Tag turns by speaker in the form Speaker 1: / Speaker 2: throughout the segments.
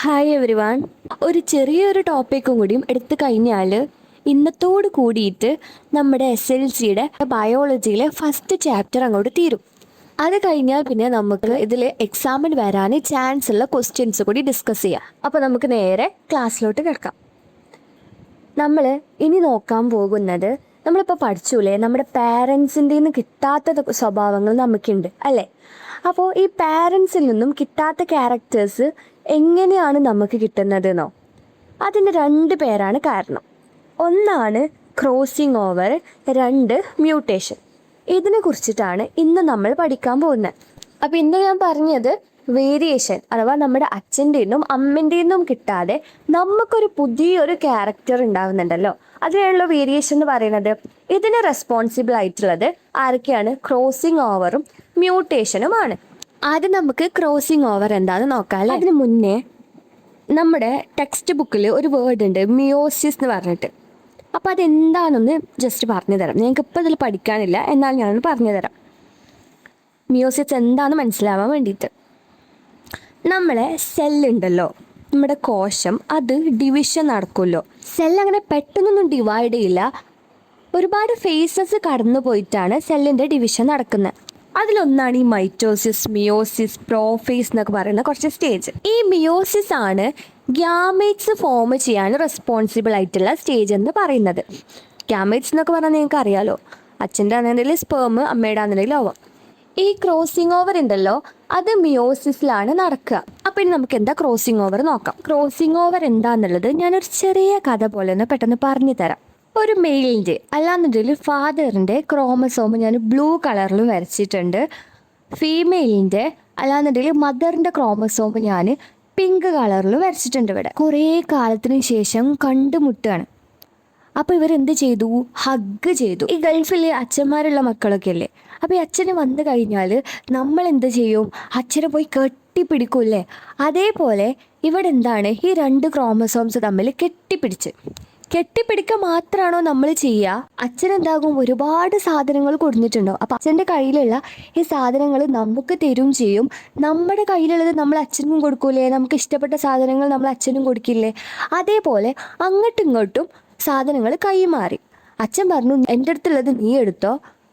Speaker 1: Hi every one. ഒരു ചെറിയൊരു ടോപ്പിക്കും കൂടിയും എടുത്തു കഴിഞ്ഞാൽ ഇന്നത്തോട് കൂടിയിട്ട് നമ്മുടെ SLCയുടെ ബയോളജിയിലെ ഫസ്റ്റ് ചാപ്റ്റർ അങ്ങോട്ട് തീരും. അത് കഴിഞ്ഞാൽ പിന്നെ നമുക്ക് ഇതിൽ എക്സാമിന് വരാൻ ചാൻസ് ഉള്ള ക്വസ്റ്റ്യൻസ് കൂടി ഡിസ്കസ് ചെയ്യാം. അപ്പോൾ നമുക്ക് നേരെ ക്ലാസ്സിലോട്ട് കിടക്കാം. നമ്മൾ ഇനി നോക്കാൻ പോകുന്നത്, നമ്മളിപ്പോൾ പഠിച്ചൂലേ, നമ്മുടെ പാരൻസിൻ്റെ നിന്ന് കിട്ടാത്ത സ്വഭാവങ്ങൾ നമുക്കുണ്ട് അല്ലേ? അപ്പോൾ ഈ പാരൻസിൽ നിന്നും കിട്ടാത്ത ക്യാരക്ടേഴ്സ് എങ്ങനെയാണ് നമുക്ക് കിട്ടുന്നതെന്നോ, അതിന് രണ്ട് പേരാണ് കാരണം. ഒന്നാണ് ക്രോസിങ് ഓവർ, രണ്ട് മ്യൂട്ടേഷൻ. ഇതിനെ കുറിച്ചിട്ടാണ് ഇന്ന് നമ്മൾ പഠിക്കാൻ പോകുന്നത്. അപ്പോൾ ഇന്ന് ഞാൻ പറഞ്ഞത് വേരിയേഷൻ, അഥവാ നമ്മുടെ അച്ഛൻ്റെ നിന്നും അമ്മൻ്റെ നിന്നും കിട്ടാതെ നമുക്കൊരു പുതിയൊരു ക്യാരക്ടർ ഉണ്ടാകുന്നുണ്ടല്ലോ, അതിനാണല്ലോ വേരിയേഷൻ എന്ന് പറയുന്നത്. ഇതിന് റെസ്പോൺസിബിൾ ആയിട്ടുള്ളത് ആരൊക്കെയാണ്? ക്രോസിങ് ഓവറും മ്യൂട്ടേഷനുമാണ്. ആദ്യം നമുക്ക് ക്രോസിങ് ഓവർ എന്താണെന്ന് നോക്കാം. അതിന് മുന്നേ നമ്മുടെ ടെക്സ്റ്റ് ബുക്കിൽ ഒരു വേർഡ് ഉണ്ട്, മിയോസിസ് എന്ന് പറഞ്ഞിട്ട്. അപ്പോൾ അതെന്താണെന്ന് ജസ്റ്റ് പറഞ്ഞു തരാം. ഞങ്ങൾക്ക് ഇപ്പോൾ ഇതിൽ പഠിക്കാനില്ല, എന്നാൽ ഞാനൊന്ന് പറഞ്ഞു തരാം മിയോസിസ് എന്താണെന്ന് മനസ്സിലാവാൻ വേണ്ടിയിട്ട്. നമ്മളെ സെല്ലുണ്ടല്ലോ, നമ്മുടെ കോശം, അത് ഡിവിഷൻ നടക്കുമല്ലോ. സെല്ലങ്ങനെ പെട്ടെന്നൊന്നും ഡിവൈഡ് ചെയ്യില്ല, ഒരുപാട് ഫേസസ് കടന്നു പോയിട്ടാണ് സെല്ലിൻ്റെ ഡിവിഷൻ നടക്കുന്നത്. അതിലൊന്നാണ് ഈ മൈറ്റോസിസ്, മിയോസിസ്, പ്രോഫേസ് എന്നൊക്കെ പറയുന്ന കുറച്ച് സ്റ്റേജ്. ഈ മിയോസിസ് ആണ് ഗ്യാമേറ്റ്സ് ഫോം ചെയ്യാൻ റെസ്പോൺസിബിൾ ആയിട്ടുള്ള സ്റ്റേജ് എന്ന് പറയുന്നത്. ഗ്യാമേറ്റ്സ് എന്നൊക്കെ പറഞ്ഞാൽ നിങ്ങൾക്ക് അറിയാലോ, അച്ഛൻ്റെ ആണെന്നുണ്ടെങ്കിൽ സ്പേം, അമ്മയുടെ ആണെന്നുണ്ടെങ്കിൽ ഓവം. ഈ ക്രോസിങ് ഓവർ ഉണ്ടല്ലോ, അത് മിയോസിസിലാണ് നടക്കുക. അപ്പം ഇനി നമുക്ക് എന്താ ക്രോസിങ് ഓവർ നോക്കാം. ക്രോസിങ് ഓവർ എന്താണെന്നുള്ളത് ഞാനൊരു ചെറിയ കഥ പോലെ ഒന്ന് പെട്ടെന്ന് പറഞ്ഞു തരാം. ഒരു മെയിലിൻ്റെ അല്ലാന്നുണ്ടെങ്കിൽ ഫാദറിൻ്റെ ക്രോമസോം ഞാൻ ബ്ലൂ കളറിൽ വരച്ചിട്ടുണ്ട്. ഫീമെയിലിൻ്റെ അല്ലാന്നുണ്ടെങ്കിൽ മദറിൻ്റെ ക്രോമസോം ഞാൻ പിങ്ക് കളറിൽ വരച്ചിട്ടുണ്ട്. ഇവിടെ കുറേ കാലത്തിന് ശേഷം കണ്ടുമുട്ടുകയാണ്. അപ്പോൾ ഇവരെന്ത് ചെയ്തു? ഹഗ് ചെയ്തു. ഈ ഗൾഫിൽ അച്ഛന്മാരുള്ള മക്കളൊക്കെ അല്ലേ, അപ്പോൾ ഈ അച്ഛന് വന്നു കഴിഞ്ഞാൽ നമ്മൾ എന്ത് ചെയ്യും? അച്ഛനെ പോയി കെട്ടിപ്പിടിക്കൂല്ലേ? അതേപോലെ ഇവിടെ എന്താണ്, ഈ രണ്ട് ക്രോമസോംസ് തമ്മിൽ കെട്ടിപ്പിടിക്കുക മാത്രമാണോ നമ്മൾ ചെയ്യുക? അച്ഛനെന്താകും, ഒരുപാട് സാധനങ്ങൾ കൊടുത്തിട്ടുണ്ടോ, അപ്പം അച്ഛൻ്റെ കയ്യിലുള്ള ഈ സാധനങ്ങൾ നമുക്ക് തരും ചെയ്യും. നമ്മുടെ കയ്യിലുള്ളത് നമ്മൾ അച്ഛനും കൊടുക്കൂലേ? നമുക്ക് ഇഷ്ടപ്പെട്ട സാധനങ്ങൾ നമ്മൾ അച്ഛനും കൊടുക്കില്ലേ? അതേപോലെ അങ്ങോട്ടും ഇങ്ങോട്ടും സാധനങ്ങൾ കൈമാറി. അച്ഛൻ പറഞ്ഞു എൻ്റെ അടുത്തുള്ളത് നീ എടുത്തോ,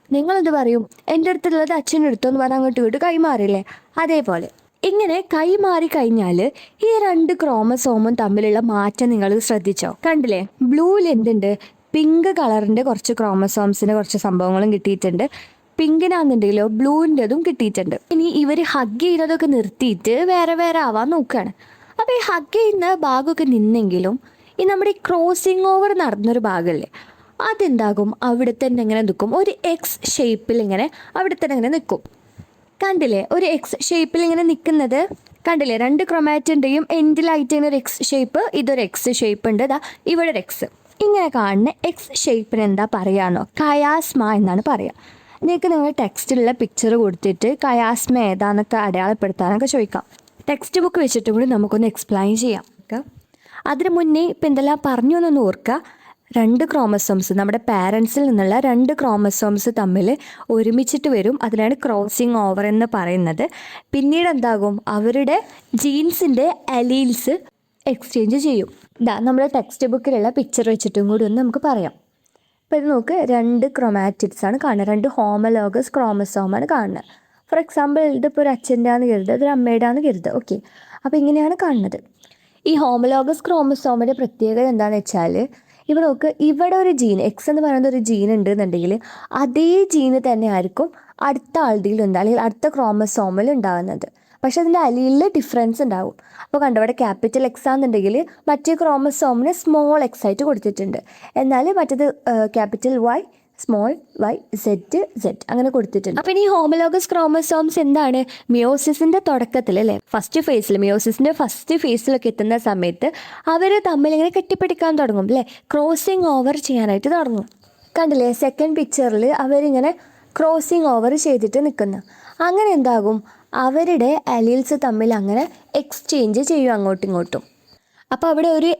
Speaker 1: നിങ്ങളെന്ത് പറയും? എൻ്റെ അടുത്തുള്ളത് അച്ഛനെടുത്തോ എന്ന് പറഞ്ഞാൽ അങ്ങോട്ടും ഇങ്ങോട്ട് കൈമാറില്ലേ? അതേപോലെ ഇങ്ങനെ കൈമാറി കഴിഞ്ഞാൽ ഈ രണ്ട് ക്രോമസോമും തമ്മിലുള്ള മാറ്റം നിങ്ങൾ ശ്രദ്ധിച്ചോ? കണ്ടില്ലേ? ബ്ലൂവിൽ എന്തുണ്ട്? പിങ്ക് കളറിൻ്റെ കുറച്ച് ക്രോമസോംസിൻ്റെ കുറച്ച് സംഭവങ്ങളും കിട്ടിയിട്ടുണ്ട്. പിങ്കിനാണെന്നുണ്ടെങ്കിലോ ബ്ലൂവിൻ്റെതും കിട്ടിയിട്ടുണ്ട്. ഇനി ഇവർ ഹഗ് ചെയ്യുന്നതൊക്കെ നിർത്തിയിട്ട് വേറെ വേറെ ആവാൻ നോക്കുകയാണ്. അപ്പോൾ ഈ ഹഗ് ചെയ്യുന്ന ഭാഗമൊക്കെ നിന്നെങ്കിലും ഈ നമ്മുടെ ഈ ക്രോസിങ് ഓവർ നടന്നൊരു ഭാഗമല്ലേ, അതെന്താകും? അവിടെ തന്നെ ഇങ്ങനെ നിൽക്കും, ഒരു എക്സ് ഷേപ്പിൽ ഇങ്ങനെ അവിടെ തന്നെ ഇങ്ങനെ നിൽക്കും. കണ്ടില്ലേ? ഒരു എക്സ് ഷേപ്പിൽ ഇങ്ങനെ നിൽക്കുന്നത് കണ്ടില്ലേ? രണ്ട് ക്രൊമാറ്റിൻ്റെയും എൻഡിലായിട്ട് ഇങ്ങനെ ഒരു എക്സ് ഷേപ്പ്, ഇതൊരു എക്സ് ഷേപ്പ് ഉണ്ട്. ഇതാ ഇവിടെ ഒരു എക്സ്. ഇങ്ങനെ കാണുന്ന എക്സ് ഷേപ്പിന് എന്താ പറയാന്നോ? കയാസ്മ എന്നാണ് പറയുക. നിങ്ങൾക്ക് ടെക്സ്റ്റിലുള്ള പിക്ചർ കൊടുത്തിട്ട് കയാസ്മ ഏതാന്നൊക്കെ അടയാളപ്പെടുത്താനൊക്കെ ചോദിക്കാം. ടെക്സ്റ്റ് ബുക്ക് വെച്ചിട്ടും കൂടി നമുക്കൊന്ന് എക്സ്പ്ലെയിൻ ചെയ്യാം. അതിന് മുന്നേ ഇപ്പം എന്തെല്ലാം പറഞ്ഞു എന്നൊന്ന് ഓർക്കുക. രണ്ട് ക്രോമസോംസ്, നമ്മുടെ പാരൻസിൽ നിന്നുള്ള രണ്ട് ക്രോമസോംസ് തമ്മിൽ ഒരുമിച്ചിട്ട് വരും. അതിനാണ് ക്രോസിങ് ഓവർ എന്ന് പറയുന്നത്. പിന്നീട് എന്താകും? അവരുടെ ജീൻസിൻ്റെ അലീൽസ് എക്സ്ചേഞ്ച് ചെയ്യും. ഇതാ നമ്മുടെ ടെക്സ്റ്റ് ബുക്കിലുള്ള പിക്ചർ വെച്ചിട്ടും കൂടി ഒന്ന് നമുക്ക് പറയാം. അപ്പോൾ ഇത് നോക്ക്, രണ്ട് ക്രൊമാറ്റിഡ്സ് ആണ് കാണുന്നത്, രണ്ട് ഹോമലോഗസ് ക്രോമസോമാണ് കാണുന്നത്. ഫോർ എക്സാമ്പിൾ ഇതിപ്പോൾ ഒരു അച്ഛൻ്റെ ആണെന്ന് കരുതുക, ഇതൊരു അമ്മയുടെ ആണെന്ന് കരുതുക. ഓക്കെ, അപ്പോൾ ഇങ്ങനെയാണ് കാണുന്നത്. ഈ ഹോമലോഗസ് ക്രോമസോമിൻ്റെ പ്രത്യേകത എന്താണെന്ന് വെച്ചാൽ, ഇവിടെ നോക്ക്, ഇവിടെ ഒരു ജീൻ എക്സ് എന്ന് പറയുന്ന ഒരു ജീൻ ഉണ്ടെന്നുണ്ടെങ്കിൽ അതേ ജീന് തന്നെ ആയിരിക്കും അടുത്ത ആളുടെ അല്ലെങ്കിൽ അടുത്ത ക്രോമസോമിൽ ഉണ്ടാകുന്നത്. പക്ഷെ അതിൻ്റെ അലീലിൽ ഡിഫറൻസ് ഉണ്ടാകും. അപ്പോൾ കണ്ടവിടെ ക്യാപിറ്റൽ എക്സ് ആണെന്നുണ്ടെങ്കിൽ മറ്റേ ക്രോമസോമിന് സ്മോൾ എക്സ് ആയിട്ട് കൊടുത്തിട്ടുണ്ട്, എന്നാൽ മറ്റേത് capital Y, small Y, Z അങ്ങനെ കൊടുത്തിട്ടുണ്ട്. അപ്പം ഇനി ഹോമലോഗസ് ക്രോമസോംസ് എന്താണ്? മിയോസിസിൻ്റെ തുടക്കത്തിൽ അല്ലേ, ഫസ്റ്റ് ഫേസിൽ, മിയോസിസിൻ്റെ ഫസ്റ്റ് ഫേസിലൊക്കെ എത്തുന്ന സമയത്ത് അവർ തമ്മിലിങ്ങനെ കെട്ടിപ്പിടിക്കാൻ തുടങ്ങും അല്ലേ, ക്രോസിങ് ഓവർ ചെയ്യാനായിട്ട് തുടങ്ങും. കണ്ടില്ലേ? സെക്കൻഡ് പിക്ചറിൽ അവരിങ്ങനെ ക്രോസിങ് ഓവർ ചെയ്തിട്ട് നിൽക്കുന്നു. അങ്ങനെ എന്താകും? അവരുടെ അലീൽസ് തമ്മിൽ അങ്ങനെ എക്സ്ചേഞ്ച് ചെയ്യും അങ്ങോട്ടും ഇങ്ങോട്ടും. അപ്പോൾ അവിടെ ഒരു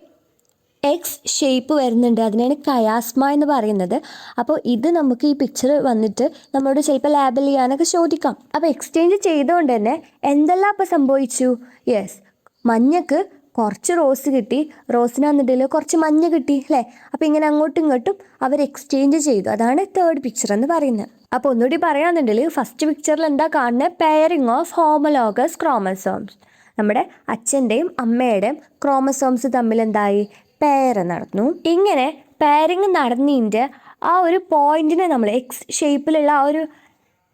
Speaker 1: എക്സ് ഷേപ്പ് വരുന്നുണ്ട്, അതിനാണ് കയാസ്മ എന്ന് പറയുന്നത്. അപ്പോൾ ഇത് നമുക്ക് ഈ പിക്ചർ വന്നിട്ട് നമ്മളോട് ചിലപ്പോൾ ലാബിൽ ചെയ്യാനൊക്കെ ചോദിക്കാം. അപ്പോൾ എക്സ്ചേഞ്ച് ചെയ്തുകൊണ്ട് തന്നെ എന്തെല്ലാം ഇപ്പോൾ സംഭവിച്ചു? യെസ്, മഞ്ഞക്ക് കുറച്ച് റോസ് കിട്ടി, റോസിനാന്നിടയിൽ കുറച്ച് മഞ്ഞ കിട്ടി അല്ലേ. അപ്പോൾ ഇങ്ങനെ അങ്ങോട്ടും ഇങ്ങോട്ടും അവർ എക്സ്ചേഞ്ച് ചെയ്തു. അതാണ് തേർഡ് പിക്ചർ എന്ന് പറയുന്നത്. അപ്പോൾ ഒന്നുകൂടി പറയാന്നുണ്ടെങ്കിൽ ഫസ്റ്റ് പിക്ചറിൽ എന്താ കാണുന്നത്? Pairing of homologous chromosomes. നമ്മുടെ അച്ഛൻ്റെയും അമ്മയുടെയും ക്രോമസോംസ് തമ്മിൽ എന്തായി? പെയർ നടന്നു. ഇങ്ങനെ പെയറിങ് നടന്നതിൻ്റെ ആ ഒരു പോയിന്റിനെ നമ്മൾ എക്സ് ഷേപ്പിലുള്ള ആ ഒരു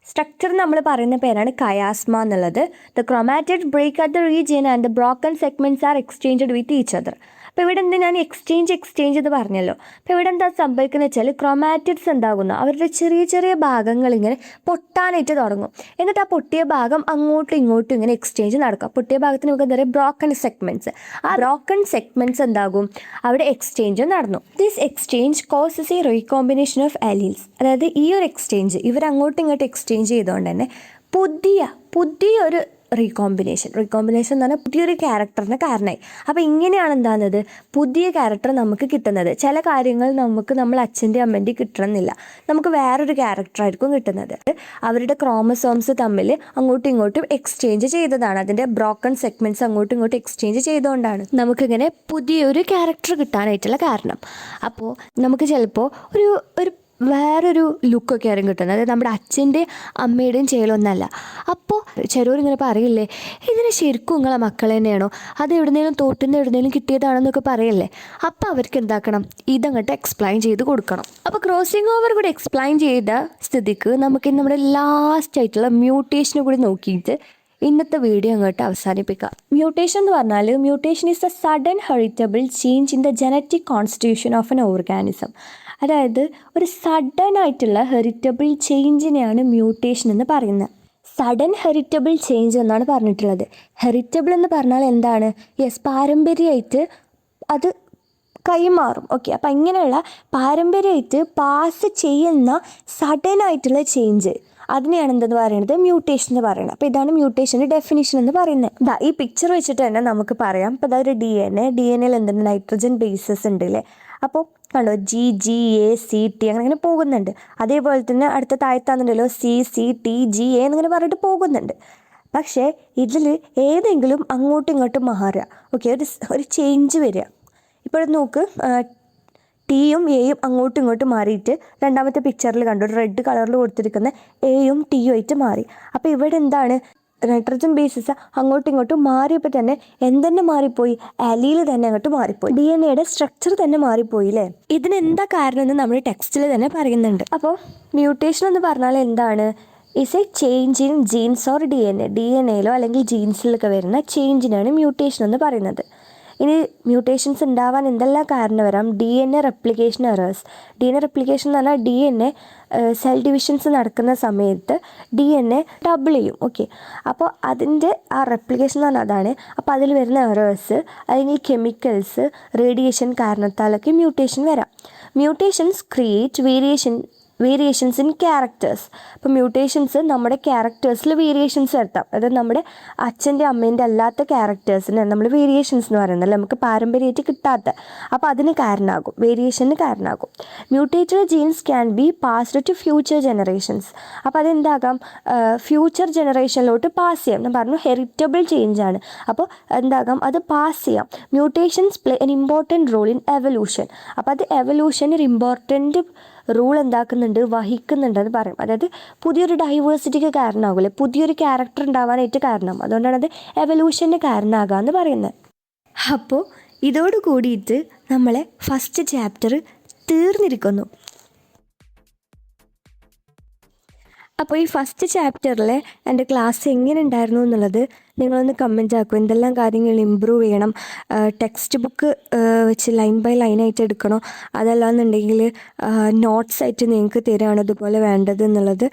Speaker 1: സ്ട്രക്ചർ നമ്മൾ പറയുന്ന പേരാണ് കയാസ്മ എന്നുള്ളത്. The chromatid break at the region and the broken segments are exchanged with each other. അപ്പോൾ ഇവിടെ എന്താ ഞാൻ എക്സ്ചേഞ്ച് എന്ന് പറഞ്ഞല്ലോ. അപ്പോൾ ഇവിടെ എന്താ സംഭവിക്കുന്നത് വെച്ചാൽ ക്രോമാറ്റിഡ്സ് എന്താകുന്നു, അവരുടെ ചെറിയ ചെറിയ ഭാഗങ്ങൾ ഇങ്ങനെ പൊട്ടാനായിട്ട് തുടങ്ങും. എന്നിട്ട് ആ പൊട്ടിയ ഭാഗം അങ്ങോട്ടും ഇങ്ങോട്ടും ഇങ്ങനെ എക്സ്ചേഞ്ച് നടക്കും. പൊട്ടിയ ഭാഗത്തിന് നമുക്ക് എന്താ പറയുക? Broken segments. ആ ബ്രോക്കൺ സെഗ്മെൻറ്റ്സ് എന്താകും? അവിടെ എക്സ്ചേഞ്ച് നടന്നു. This exchange causes A recombination of alleles. അതായത് ഈ ഒരു എക്സ്ചേഞ്ച് ഇവർ അങ്ങോട്ടും ഇങ്ങോട്ടും എക്സ്ചേഞ്ച് ചെയ്തുകൊണ്ട് തന്നെ പുതിയൊരു റീകോമ്പിനേഷൻ എന്ന് പറഞ്ഞാൽ പുതിയൊരു ക്യാരക്ടറിന് കാരണമായി. അപ്പോൾ ഇങ്ങനെയാണ് എന്താകുന്നത്? പുതിയ ക്യാരക്ടർ നമുക്ക് കിട്ടുന്നത്. ചില കാര്യങ്ങൾ നമുക്ക് നമ്മൾ അച്ഛൻ്റെ അമ്മൻ്റെ കിട്ടണമെന്നില്ല, നമുക്ക് വേറൊരു ക്യാരക്ടറായിരിക്കും കിട്ടുന്നത്. അവരുടെ ക്രോമസോംസ് തമ്മിൽ അങ്ങോട്ടും ഇങ്ങോട്ടും എക്സ്ചേഞ്ച് ചെയ്തതാണ്. അതിൻ്റെ ബ്രോക്കൺ സെഗ്മെൻറ്റ്സ് അങ്ങോട്ടും ഇങ്ങോട്ടും എക്സ്ചേഞ്ച് ചെയ്തുകൊണ്ടാണ് നമുക്കിങ്ങനെ പുതിയൊരു ക്യാരക്ടർ കിട്ടാനായിട്ടുള്ള കാരണം. അപ്പോൾ നമുക്ക് ചിലപ്പോൾ ഒരു വേറൊരു ലുക്കൊക്കെ ആരും കിട്ടുന്നത്, അതായത് നമ്മുടെ അച്ഛൻ്റെ അമ്മയുടെയും ചെയ്യലൊന്നല്ല. അപ്പോൾ ചിലവരിങ്ങനെ പറയില്ലേ, ഇതിന് ശരിക്കും നിങ്ങളെ മക്കൾ തന്നെയാണോ, അത് എവിടുന്നേലും തോട്ടിന്ന് എവിടുന്നേലും കിട്ടിയതാണെന്നൊക്കെ പറയല്ലേ. അപ്പോൾ അവർക്ക് എന്താക്കണം? ഇതങ്ങോട്ട് എക്സ്പ്ലെയിൻ ചെയ്ത് കൊടുക്കണം. അപ്പോൾ ക്രോസിംഗ് ഓവർ കൂടി എക്സ്പ്ലെയിൻ ചെയ്ത സ്ഥിതിക്ക് നമുക്ക് നമ്മുടെ ലാസ്റ്റ് ആയിട്ടുള്ള മ്യൂട്ടേഷനെ കൂടി നോക്കിയിട്ട് ഇന്നത്തെ വീഡിയോ അങ്ങോട്ട് അവസാനിപ്പിക്കാം. മ്യൂട്ടേഷൻ എന്ന് പറഞ്ഞാൽ mutation is A sudden heritable change in the genetic constitution of N organism. അതായത് ഒരു സഡൻ ആയിട്ടുള്ള ഹെറിറ്റബിൾ ചേഞ്ചിനെയാണ് മ്യൂട്ടേഷൻ എന്ന് പറയുന്നത്. സഡൻ ഹെറിറ്റബിൾ ചേഞ്ച് എന്നാണ് പറഞ്ഞിട്ടുള്ളത്. ഹെറിറ്റബിൾ എന്ന് പറഞ്ഞാൽ എന്താണ്? യെസ്, പാരമ്പര്യമായിട്ട് അത് കൈമാറും. ഓക്കെ, അപ്പം ഇങ്ങനെയുള്ള പാരമ്പര്യമായിട്ട് പാസ് ചെയ്യുന്ന സഡൻ ആയിട്ടുള്ള ചേഞ്ച്, അതിനെയാണ് എന്തെന്ന് പറയുന്നത്? മ്യൂട്ടേഷൻ എന്ന് പറയുന്നത്. അപ്പോൾ ഇതാണ് മ്യൂട്ടേഷൻ്റെ ഡെഫിനിഷൻ എന്ന് പറയുന്നത്. ഈ പിക്ചർ വെച്ചിട്ട് തന്നെ നമുക്ക് പറയാം. ഇപ്പോൾ അതൊരു ഡി എൻ എയിൽ എന്തുണ്ട്? നൈട്രജൻ ബേസസ് ഉണ്ട് അല്ലേ. അപ്പോൾ കണ്ടോ, GGACT അങ്ങനെ പോകുന്നുണ്ട്. അതേപോലെ തന്നെ അടുത്ത താഴ്ത്താന്നുണ്ടല്ലോ CCTGA എന്നിങ്ങനെ പറഞ്ഞിട്ട് പോകുന്നുണ്ട്. പക്ഷേ ഇതിൽ ഏതെങ്കിലും അങ്ങോട്ടും ഇങ്ങോട്ടും മാറുക. ഓക്കെ, ഒരു ചേഞ്ച് വരിക. ഇപ്പോഴും നോക്ക്, Tയും Aയും അങ്ങോട്ടും ഇങ്ങോട്ടും മാറിയിട്ട് രണ്ടാമത്തെ പിക്ചറിൽ കണ്ടു റെഡ് കളറിൽ കൊടുത്തിരിക്കുന്ന Aയും Tയും ആയിട്ട് മാറി. അപ്പോൾ ഇവിടെ എന്താണ്? നൈട്രജൻ ബേസസ് അങ്ങോട്ടും ഇങ്ങോട്ടും മാറിയപ്പോൾ തന്നെ എന്തെന്നെ മാറിപ്പോയി? അലീൽ തന്നെ അങ്ങോട്ട് മാറിപ്പോയി. DNA സ്ട്രക്ചർ തന്നെ മാറിപ്പോയി അല്ലേ. ഇതിനെന്താ കാരണം എന്ന് നമ്മുടെ ടെക്സ്റ്റിൽ തന്നെ പറയുന്നുണ്ട്. അപ്പോൾ മ്യൂട്ടേഷൻ എന്ന് പറഞ്ഞാൽ എന്താണ്? Is a change in genes or DNA അല്ലെങ്കിൽ ജീൻസിലൊക്കെ വരുന്ന ചേഞ്ചിനാണ് മ്യൂട്ടേഷൻ എന്ന് പറയുന്നത്. ഇനി മ്യൂട്ടേഷൻസ് ഉണ്ടാവാൻ എന്തെല്ലാം കാരണം വരാം? DNA replication errors. DNA replication എന്ന് പറഞ്ഞാൽ DNA സെൽ ഡിവിഷൻസ് നടക്കുന്ന സമയത്ത് DNA ഡബിൾ ചെയ്യും. ഓക്കെ, അപ്പോൾ അതിൻ്റെ ആ റെപ്ലിക്കേഷൻ എന്ന് പറഞ്ഞാൽ അതാണ്. അപ്പോൾ അതിൽ വരുന്ന എറേഴ്സ്, അല്ലെങ്കിൽ കെമിക്കൽസ്, റേഡിയേഷൻ കാരണത്താലൊക്കെ മ്യൂട്ടേഷൻ വരാം. Mutations create variations in characters. അപ്പോൾ മ്യൂട്ടേഷൻസ് നമ്മുടെ ക്യാരക്ടേഴ്സിൽ വേരിയേഷൻസ് വരുത്താം. അതായത് നമ്മുടെ അച്ഛൻ്റെ അമ്മേൻ്റെ അല്ലാത്ത ക്യാരക്ടേഴ്സിന് നമ്മൾ വേരിയേഷൻസ് എന്ന് പറയുന്നത് നമുക്ക് പാരമ്പര്യമായിട്ട് കിട്ടാത്ത, അപ്പോൾ അതിന് കാരണമാകും, വേരിയേഷന് കാരണമാകും. Mutated genes can be passed to future generations. അപ്പോൾ അതെന്താകാം? ഫ്യൂച്ചർ ജനറേഷനിലോട്ട് പാസ് ചെയ്യാം. ഞാൻ പറഞ്ഞു ഹെറിറ്റബിൾ ചേഞ്ചാണ്. അപ്പോൾ എന്താകാം? അത് പാസ് ചെയ്യാം. Mutations play an important role in evolution. അപ്പോൾ അത് എവല്യൂഷൻ ഒരു ഇമ്പോർട്ടൻറ്റ് റൂൾ വഹിക്കുന്നുണ്ടെന്ന് പറയും. അതായത് പുതിയൊരു ഡൈവേഴ്സിറ്റിക്ക് കാരണമാകില്ലേ, പുതിയൊരു ക്യാരക്ടർ ഉണ്ടാവാനായിട്ട് കാരണം. അതുകൊണ്ടാണ് അത് എവല്യൂഷന് കാരണമാകാമെന്ന് പറയുന്നത്. അപ്പോൾ ഇതോട് കൂടിയിട്ട് നമ്മളെ ഫസ്റ്റ് ചാപ്റ്റർ തീർന്നിരിക്കുന്നു. അപ്പോൾ ഈ ഫസ്റ്റ് ചാപ്റ്ററിൽ എൻ്റെ ക്ലാസ് എങ്ങനെ ഉണ്ടായിരുന്നു എന്നുള്ളത് നിങ്ങളൊന്ന് കമൻറ്റ് ആക്കും. എന്തെല്ലാം കാര്യങ്ങൾ ഇമ്പ്രൂവ് ചെയ്യണം, ടെക്സ്റ്റ് ബുക്ക് വെച്ച് ലൈൻ ബൈ ലൈനായിട്ട് എടുക്കണോ, അതല്ലാന്നുണ്ടെങ്കിൽ നോട്ട്സ് ആയിട്ട് നിങ്ങൾക്ക് തരികയാണ് ഇതുപോലെ വേണ്ടത് എന്നുള്ളത്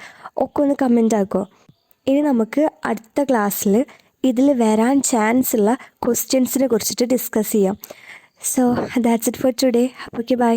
Speaker 1: ഒക്കെ ഒന്ന് കമൻറ്റ് ആക്കുമോ. ഇനി നമുക്ക് അടുത്ത ക്ലാസ്സിൽ ഇതിൽ വരാൻ ചാൻസ് ഉള്ള ക്വസ്റ്റ്യൻസിനെ കുറിച്ചിട്ട് ഡിസ്കസ് ചെയ്യാം. So that's it for today. Okay, by.